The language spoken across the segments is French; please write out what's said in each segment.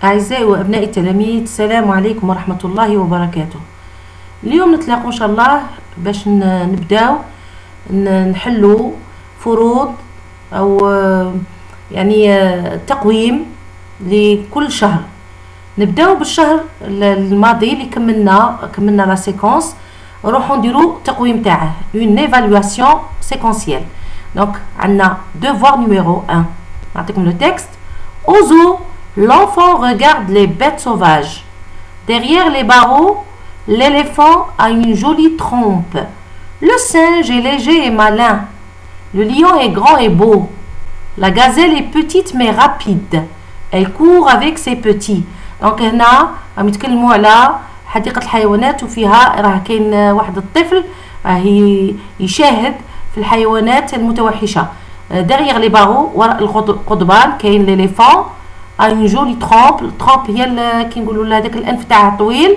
أعزائي وأبنائي التلاميذ، السلام عليكم ورحمة الله وبركاته. اليوم نتلاقوا إن شاء الله باش نبداو نحلوا فروض أو تقويم لكل شهر. نبداو بالشهر الماضي اللي كملنا لا سيكونس، نروحو نديرو تقويم تاعه une évaluation séquentielle. Donc عندنا devoir numéro 1. نعطيكم le texte. Au zoo, l'enfant regarde les bêtes sauvages. Derrière les barreaux, l'éléphant a une jolie trompe. Le singe est léger et malin. Le lion est grand et beau. La gazelle est petite mais rapide. Elle court avec ses petits. Donc هنا راهم يتكلموا على حديقة الحيوانات، وفيها راه كاين واحد الطفل يشاهد في الحيوانات المتوحشة. derrière les barreaux وراء القضبان كاين l'éléphant a une jolie trompe. الترومب هي كي نقولوا هذاك الانف تاعها طويل.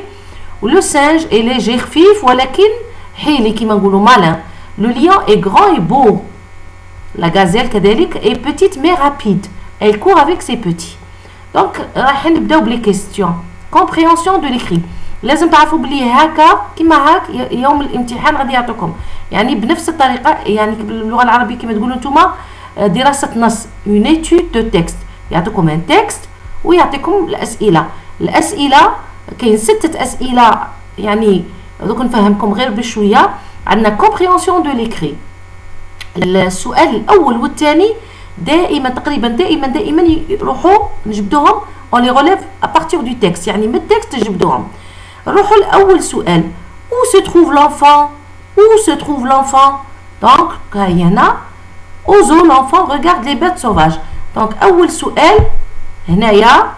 ولو singe est léger خفيف ولكن حيلي كيما نقولوا malin. Le lion est grand et beau. La gazelle كذلك est petite mais rapide. Elle court avec ses petits. Donc راح نبداو بلي كيستيون. compréhension de l'écrit. لازم تعرفوا بلي هكا كيما هاك يوم الامتحان غادي يعطوكم يعني بنفس الطريقه، يعني باللغه العربيه كيما تقولوا نتوما دراسه نص une étude de texte. يعطيكم ان تكست ويعطيكم الاسئله كاين 6 اسئله، يعني دوك نفهمكم غير بشويه. عندنا compréhension de l'écrit. السؤال الاول والثاني دائما دائما يروحوا نجبدوهم on les relève à partir du texte، يعني من التكست نجبدوهم. نروحوا لاول سؤال. où se trouve l'enfant donc هنا au zoo l'enfant regarde les bêtes sauvages. donc اول سؤال هنايا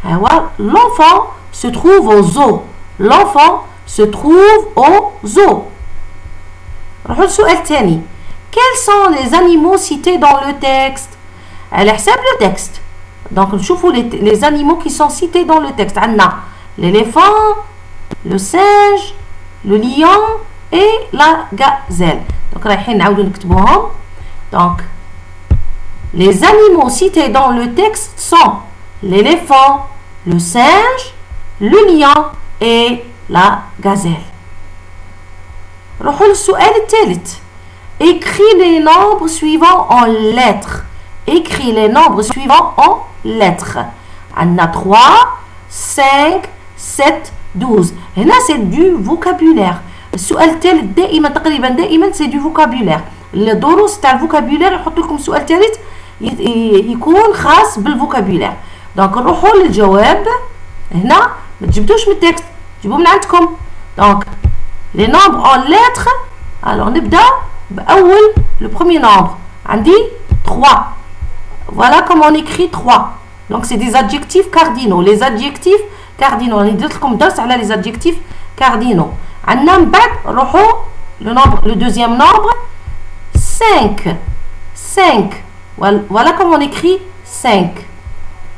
هو l'enfant se trouve au zoo. l'enfant se trouve au zoo. نروحوا للسؤال الثاني. quels sont les animaux cités dans le texte؟ على حساب le texte. donc نشوفوا les animaux qui sont cités dans le texte. عندنا l'éléphant, le singe, le lion et la gazelle. donc رايحين نعاودو نكتبوهم. donc les animaux cités dans le texte sont l'éléphant, le singe, le lion et la gazelle. نروحو للسؤال الثالث. écris les nombres suivants en lettres. écris les nombres suivants en lettres. عندنا 3 5 7 12. هنا c'est du vocabulaire. السؤال الثالث دائما c'est du vocabulaire. الدروس تاع الفوكابولير يحط لكم السؤال الثالث يكون خاص بالفوكابولير. دونك نروحوا للجواب. هنا ما تجبدوش من التكست، جيبوه من عندكم. دونك les nombres en lettres. alors نبدا باول le premier nombre. عندي 3. voilà comment on écrit 3. donc c'est des adjectifs cardinaux. les adjectifs cardinaux راني درت لكم درس على les adjectifs cardinaux. عندنا من بعد نروحوا le deuxième nombre 5. voilà comment on écrit 5.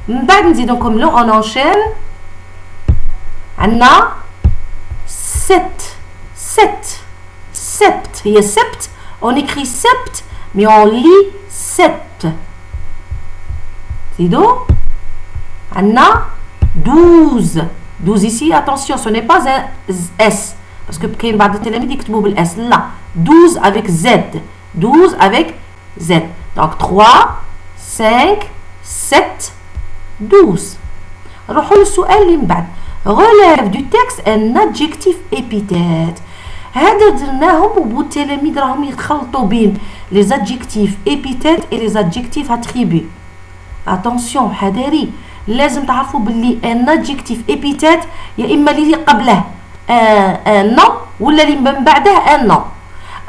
من بعد نزيدوكم لو on enchaîne. عندنا 7 هي sept. on écrit sept mais on lit 7. زيدو عندنا 12 ici. attention ce n'est pas un S parce que كاين بعض التلاميذ يكتبوا بالاس. لا 12 avec Z. 12 avec Z. donc 3 5 7 12. نروحوا للسؤال اللي من بعد. relève du texte un adjectif épithète. هذا درناهم والتلاميذ راهم يخلطوا بين les adjectifs épithètes et les adjectifs attributs. attention حذاري، لازم تعرفوا باللي ان adjectif épithète يا اما اللي قبله un nom ولا اللي من بعده un nom.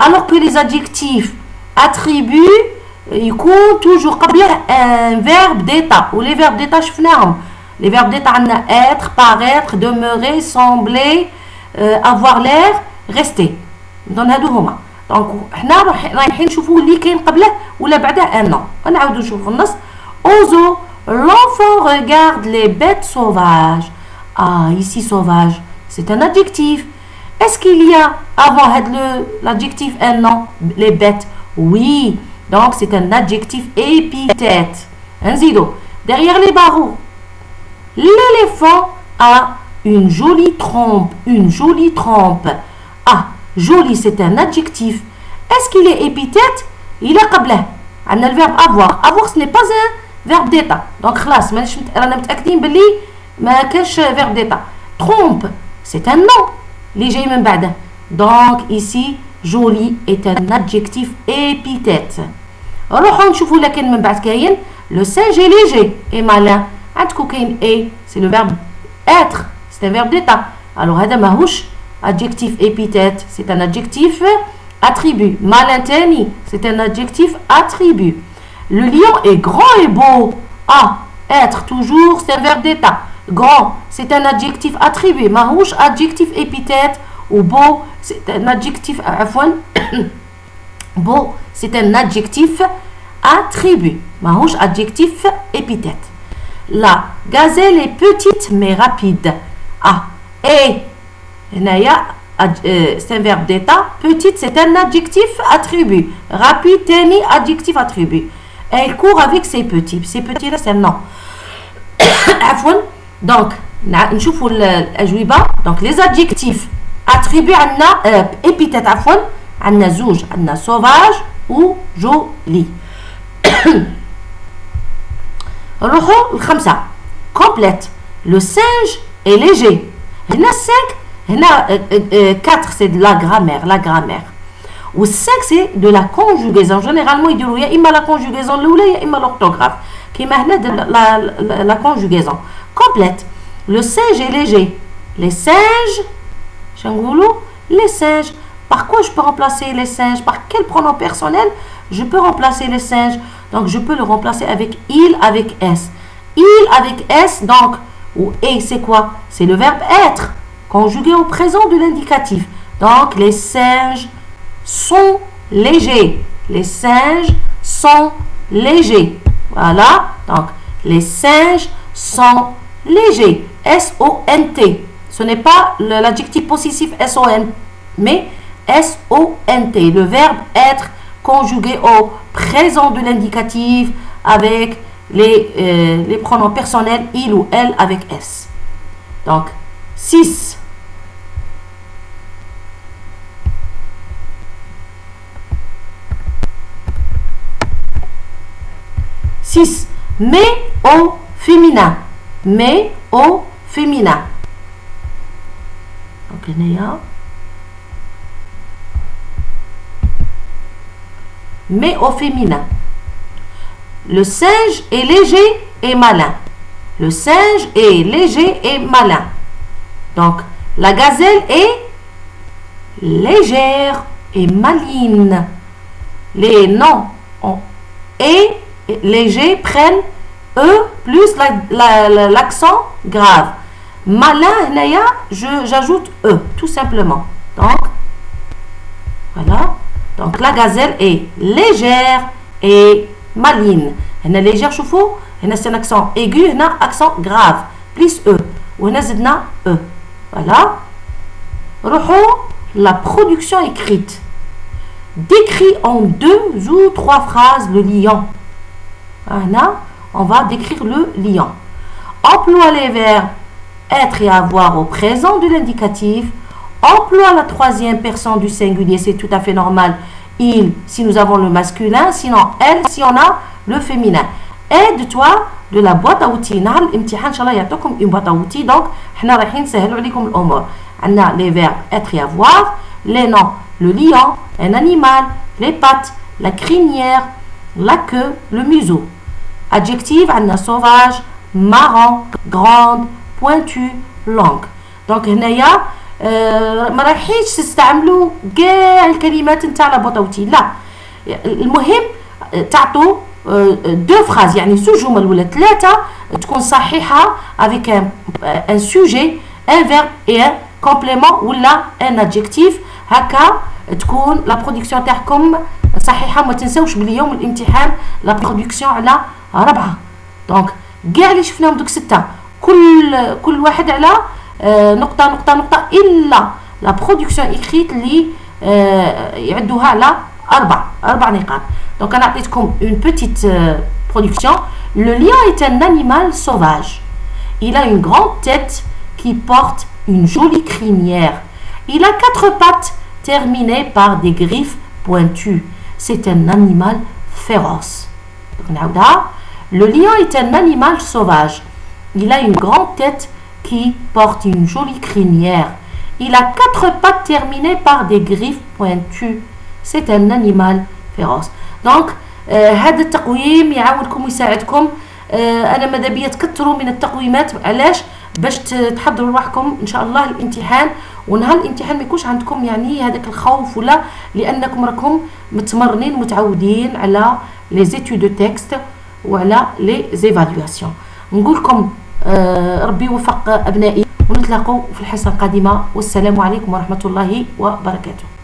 alors que les adjectifs attributs يكون toujours قبله un verbe d'état. و les verbes d'état شفناهم. les verbes d'état عندنا être, paraître, demeurer, sembler, avoir l'air, rester. دون هادو هما. دونك حنا رايحين نشوفوا اللي كاين قبله ولا بعده un nom. نعاودو نشوفوا النص. au zoo l'enfant regarde les bêtes sauvages. ici sauvage c'est un adjectif. est-ce qu'il y a avant l'adjectif un nom? les bêtes, oui, donc c'est un adjectif épithète. نزيدو derrière les barreaux. l'éléphant a une jolie trompe. Une jolie trompe. Ah, joli, c'est un adjectif. Est-ce qu'il est épithète? Il est قبله. On a le verbe avoir. Avoir, ce n'est pas un verbe d'état. Donc, خلاص, رانا متأكدين باللي ما كاش verbe d'état. Trompe, c'est un nom. اللي جاي من بعده. Donc, ici, joli est un adjectif épithète. نروحوا نشوفوا لكن من بعد كاين le singe est léger et malin. عندكم كاين est, c'est le verbe être, c'est un verbe d'état. Alors هذا ماهوش adjectif épithète, c'est un adjectif attribut. Malin تاني, c'est un adjectif attribut. Le lion est grand et beau. Ah, être toujours, c'est un verbe d'état. Grand, c'est un adjectif attribut. ماهوش adjectif épithète. Ou beau, c'est un adjectif beau, c'est un adjectif attribut. Mahouche, adjectif épithète. La gazelle est petite mais rapide. Ah, et c'est un verbe d'état. Petite, c'est un adjectif attribut. Rapide, teni, adjectif attribut. Elle court avec ses petits. Ses petits, là, c'est un nom. Donc, donc les adjectifs attribués à épithète عندنا زوج عندنا sauvage ou joli. نروحوا الخمسة complète. Le singe est léger. هنا 5 هنا 4 c'est de la grammaire و 5 c'est de la conjugaison. Généralement يديروا يا إما la conjugaison الأولى يا إما l'orthographe كيما هنا la conjugaison complète. Le singe est léger. Les singes les singes. Par quoi je peux remplacer les singes? Par quel pronom personnel je peux remplacer les singes? Donc, je peux le remplacer avec il avec S. Il avec S, donc, ou et, c'est quoi? C'est le verbe être, conjugué au présent de l'indicatif. Donc, les singes sont légers. Les singes sont légers. Voilà. Donc, les singes sont légers. S-O-N-T. Ce n'est pas l'adjectif possessif S-O-N, mais S-O-N-T, le verbe être conjugué au présent de l'indicatif avec les pronoms personnels il ou elle avec S. Donc, 6. Mais au féminin. Mais au féminin. Donc, mais au féminin. Le singe est léger et malin. Le singe est léger et malin. Donc, la gazelle est légère et maline. Les noms et léger prennent E plus l'accent grave. Malin, j'ajoute E, tout simplement. Donc, voilà. Donc, la gazelle est légère et maline. Elle est légère, شوفوا. C'est un accent aigu, un accent grave. Plus E. وهنا زدنا E. Voilà. La production écrite. Décrit en 2 ou 3 phrases le lion. Là, on va décrire le lion. Emploie les verbes être et avoir au présent de l'indicatif. Emploie la 3e personne du singulier, c'est tout à fait normal. Il, si nous avons le masculin, sinon elle, si on a le féminin. Aide-toi de la boîte à outils. نهار الامتحان ان شاء الله يعطيكم une boîte à outils. Donc, احنا رايحين نسهلوا عليكم الامور. عندنا les verbes être et avoir, les noms, le lion, un animal, les pattes, la crinière, la queue, le museau. Adjectif, عندنا sauvage, marrant, grande, pointu, longue. Donc, هنايا ما رايحينش تستعملوا كاع الكلمات نتاع لا بوطاوتي. لا، المهم تعطوا 2 phrases يعني 2 جمل ولا 3 تكون صحيحه avec un sujet, un verbe et un complément ولا un adjectif. هكا تكون لا برودكسيون تاعكم صحيحه. ما تنساوش بلي يوم الامتحان لا برودكسيون على 4. دونك كاع اللي شفناهم دوك 6 كل واحد على نقطة إلا لا برودكسيون إكريت اللي يعدوها على 4 نقاط. Donc أنا أعطيتكم une petite production. Le lion est un animal sauvage. Il a une grande tête qui porte une jolie crinière. Il a 4 pattes terminées par des griffes pointues. C'est un animal féroce. Le lion est un animal sauvage. Il a une grande tête qui porte une jolie crinière. Il a 4 pattes terminées par des griffes pointues. C'est un animal féroce. Donc هذا التقويم يعاونكم ويساعدكم. انا ماذا بيا تكثروا من التقويمات. علاش؟ باش تحضروا روحكم ان شاء الله الامتحان، ونهار الامتحان ما يكونش عندكم يعني هذاك الخوف ولا، لانكم راكم متمرنين متعودين على لي زيتود دو تكست وعلى لي زيفالواسيون. نقول لكم ربي يوفق ابنائي، ونتلاقوا في الحصه القادمه، والسلام عليكم ورحمه الله وبركاته.